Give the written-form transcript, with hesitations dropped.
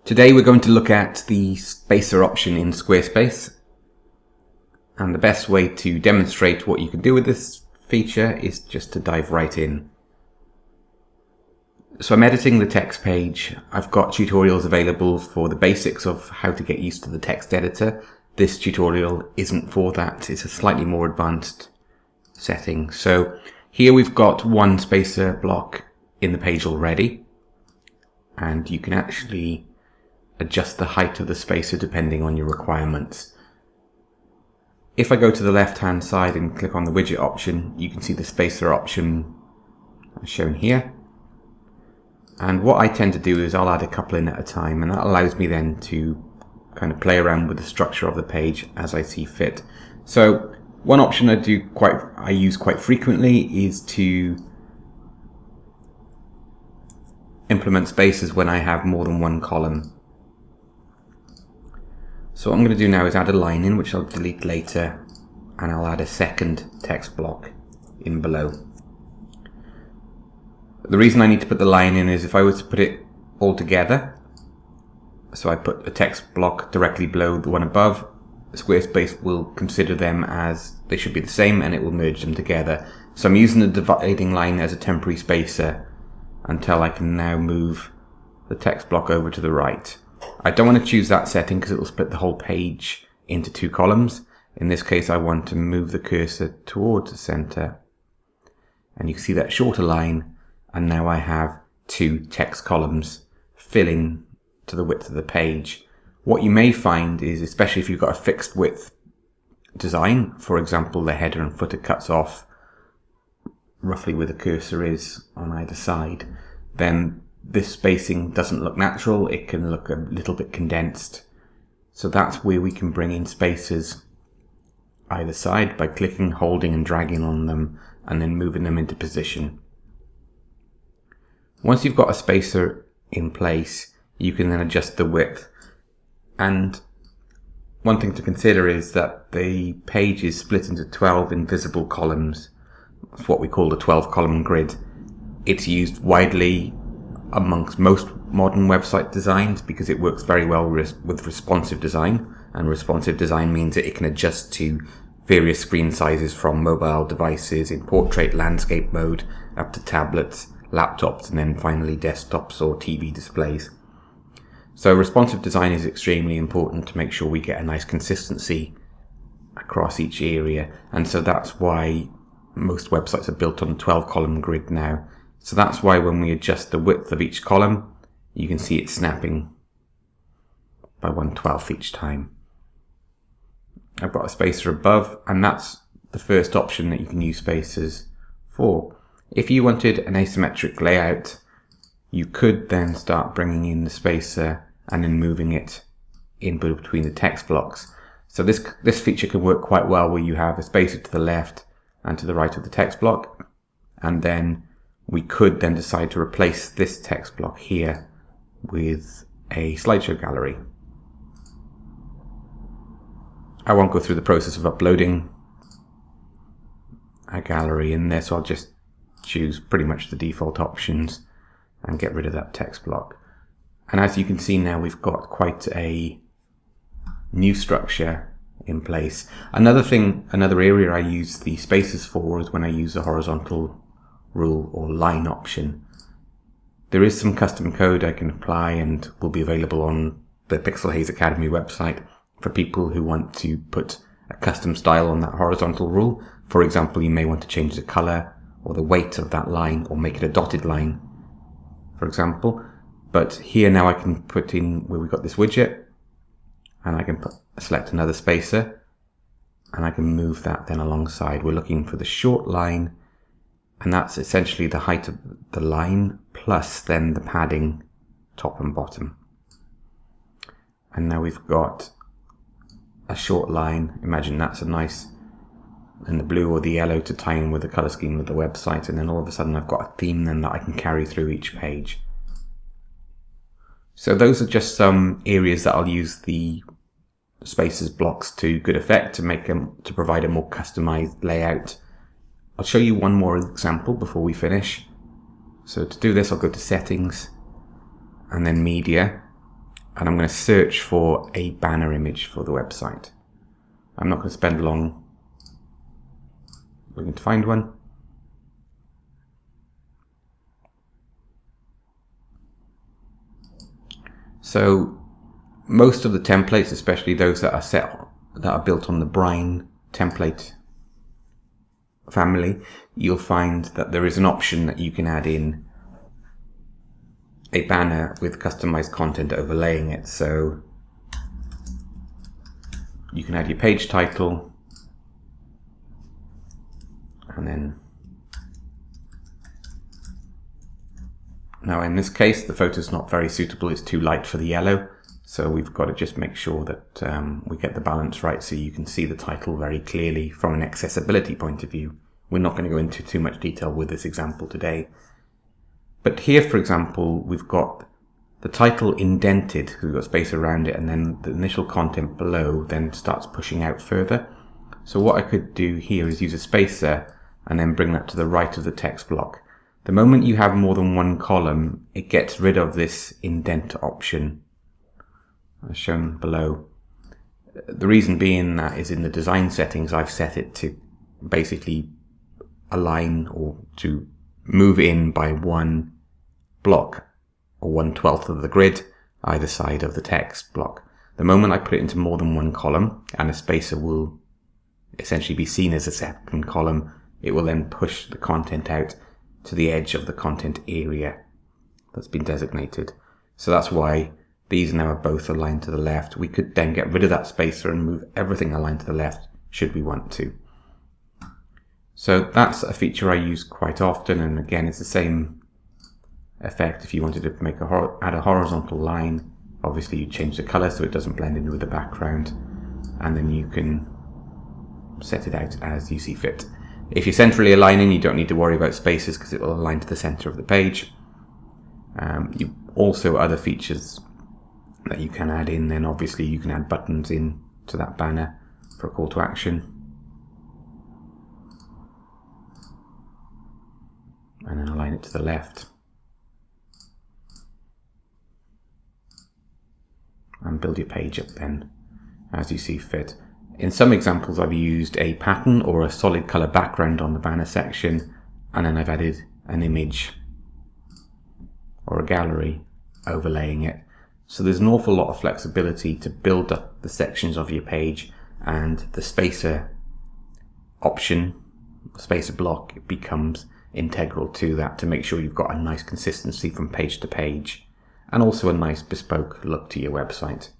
Today we're going to look at the spacer option in Squarespace, and the best way to demonstrate what you can do with this feature is just to dive right in. So I'm editing the text page. I've got tutorials available for the basics of how to get used to the text editor. This tutorial isn't for that. It's a slightly more advanced setting. So here we've got one spacer block in the page already, and you can actually adjust the height of the spacer depending on your requirements. If I go to the left hand side and click on the widget option, you can see the spacer option shown here. And what I tend to do is I'll add a couple in at a time, and that allows me then to kind of play around with the structure of the page as I see fit. So one option I use quite frequently is to implement spacers when I have more than one column. So what I'm going to do now is add a line in, which I'll delete later, and I'll add a second text block in below. The reason I need to put the line in is if I was to put it all together, so I put a text block directly below the one above, Squarespace will consider them as they should be the same and it will merge them together. So I'm using the dividing line as a temporary spacer until I can now move the text block over to the right. I don't want to choose that setting because it will split the whole page into two columns. In this case I want to move the cursor towards the center, and you can see that shorter line, and now I have two text columns filling to the width of the page. What you may find is, especially if you've got a fixed width design, for example the header and footer cuts off roughly where the cursor is on either side, then this spacing doesn't look natural. It can look a little bit condensed. So that's where we can bring in spacers either side by clicking, holding and dragging on them and then moving them into position. Once you've got a spacer in place, you can then adjust the width. And one thing to consider is that the page is split into 12 invisible columns. That's what we call the 12-column grid. It's used widely amongst most modern website designs because it works very well with responsive design, and responsive design means that it can adjust to various screen sizes from mobile devices in portrait, landscape mode, up to tablets, laptops, and then finally desktops or TV displays. So responsive design is extremely important to make sure we get a nice consistency across each area, and so that's why most websites are built on a 12-column grid now. So that's why when we adjust the width of each column, you can see it snapping by 1/12 each time. I've got a spacer above, and that's the first option that you can use spacers for. If you wanted an asymmetric layout, you could then start bringing in the spacer and then moving it in between the text blocks. So this feature can work quite well where you have a spacer to the left and to the right of the text block, and then we could then decide to replace this text block here with a slideshow gallery. I won't go through the process of uploading a gallery in there, so I'll just choose pretty much the default options and get rid of that text block. And as you can see now, we've got quite a new structure in place. Another area I use the spacers for is when I use the horizontal rule or line option. There is some custom code I can apply and will be available on the Pixelhaze Academy website for people who want to put a custom style on that horizontal rule. For example, you may want to change the color or the weight of that line or make it a dotted line, for example. But here now I can put in where we've got this widget, and I can select another spacer, and I can move that then alongside. We're looking for the short line, and that's essentially the height of the line plus then the padding top and bottom. And now we've got a short line. Imagine that's a nice, and the blue or the yellow to tie in with the color scheme of the website, and then all of a sudden I've got a theme then that I can carry through each page. So those are just some areas that I'll use the spacers blocks to good effect to provide a more customized layout. I'll show you one more example before we finish. So to do this, I'll go to Settings and then Media, and I'm going to search for a banner image for the website. I'm not going to spend long looking to find one. So most of the templates, especially those that are built on the Brine template family, you'll find that there is an option that you can add in a banner with customized content overlaying it. So you can add your page title, and then now in this case the photo is not very suitable, it's too light for the yellow, so we've got to just make sure that we get the balance right so you can see the title very clearly from an accessibility point of view. We're not going to go into too much detail with this example today, but here for example we've got the title indented, we've got space around it, and then the initial content below then starts pushing out further. So what I could do here is use a spacer and then bring that to the right of the text block. The moment you have more than one column, it gets rid of this indent option as shown below. The reason being that is in the design settings I've set it to basically align or to move in by one block or 1/12 of the grid either side of the text block. The moment I put it into more than one column, and a spacer will essentially be seen as a second column, it will then push the content out to the edge of the content area that's been designated. So that's why these now are both aligned to the left. We could then get rid of that spacer and move everything aligned to the left should we want to. So that's a feature I use quite often, and again it's the same effect if you wanted to make add a horizontal line. Obviously you change the color so it doesn't blend in with the background, and then you can set it out as you see fit. If you're centrally aligning, you don't need to worry about spaces because it will align to the center of the page. You also other features that you can add in, then obviously you can add buttons in to that banner for a call to action, and then align it to the left and build your page up then as you see fit. In some examples I've used a pattern or a solid color background on the banner section, and then I've added an image or a gallery overlaying it. So there's an awful lot of flexibility to build up the sections of your page, and the spacer option, spacer block, it becomes integral to that to make sure you've got a nice consistency from page to page and also a nice bespoke look to your website.